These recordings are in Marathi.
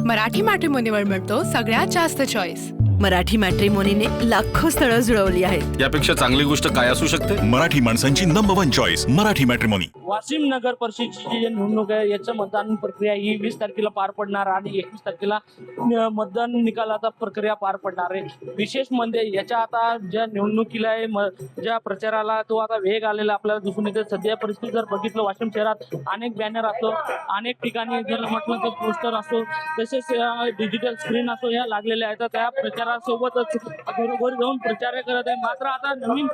मराठी मॅट्रिमोनीवर मिळतो सगळ्यात जास्त चॉईस। मराठी मॅट्रिमोनीने लाखो स्थळं जुळवली आहेत। यापेक्षा चांगली गोष्ट काय असू शकते? मराठी माणसांची number 1 choice Marathi matrimony. Washim नगर परिषदेची जी निवडणूक आहे याचं मतदान प्रक्रिया ही 20 तारखेला पार पडणार आणि 21 तारखेला मतदान निकालाचा प्रक्रिया पार पडणार आहे। विशेष म्हणजे याच्या आता ज्या निवडणुकीला आहे ज्या प्रचाराला तो आता वेग आलेला आपल्याला दिसून येते। सध्या परिस्थिती जर बघितलं वाशिम शहरात अनेक बॅनर असो, अनेक ठिकाणी जर म्हटलं तर पोस्टर असो, तसेच डिजिटल स्क्रीन असो या लागलेल्या आहेत। त्या प्रचारासोबतच घरोघरी जाऊन प्रचार करत आहे। मात्र आता नवीन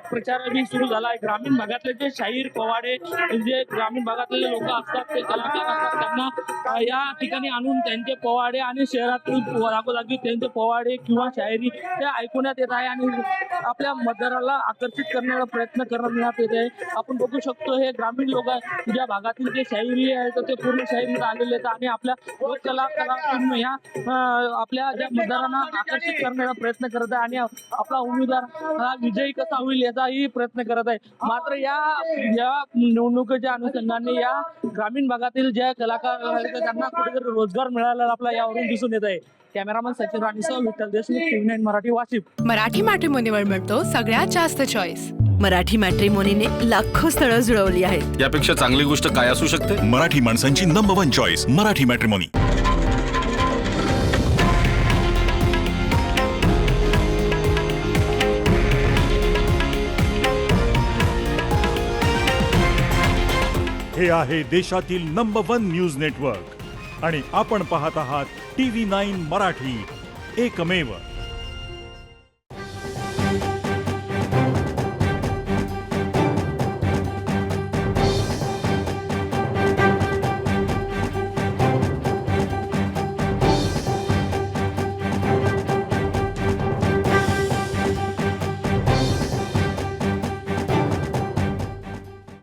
प्रचार बी सुरू झाला आहे। ग्रामीण भागातले जे शाहीर पोवाडे जे ग्रामीण भागातले लोक असतात, ते कलाकार असतात, त्यांना या ठिकाणी आणून त्यांचे पोवाडे आणि शहरातील जागोजागी त्यांचे पोवाडे किंवा शायरी ते ऐकवण्यात येत आहे आणि आपल्या मतदाराला आकर्षित करण्याचा प्रयत्न करण्यात येत आहे। आपण बघू शकतो हे ग्रामीण लोक ज्या भागातील जे शायरी आहे तर ते पूर्ण शायरीत आलेले आहेत आणि आपल्या लोककलाकारातून ह्या आपल्या ज्या मतदारांना आकर्षित करण्याचा प्रयत्न करत आहे आणि आपला उमेदवार हा विजयी कसा होईल याचाही प्रयत्न करत आहे। मात्र या निवडणुकीच्या अनुषंगाने या ग्रामीण भागातील ज्या कलाकार आहेत त्यांना कुठेतरी रोजगार मिळाला आपला यावरून दिसून येत आहे। कॅमेरामन सचिन राणीसह विठ्ठल देशमुख, TV9 मराठी, वाशिम। मराठी मॅट्रिमोनीवर मिळतो सगळ्यात जास्त चॉईस। मराठी मॅट्रिमोनीने लाखो स्थळं जुळवली आहेत। यापेक्षा चांगली गोष्ट काय असू शकते? मराठी माणसांची नंबर 1 चॉईस मराठी मॅट्रिमोनी। हे आहे देशातील नंबर 1 न्यूज नेटवर्क आणि आपण पाहत आहात TV9 मराठी, एकमेव।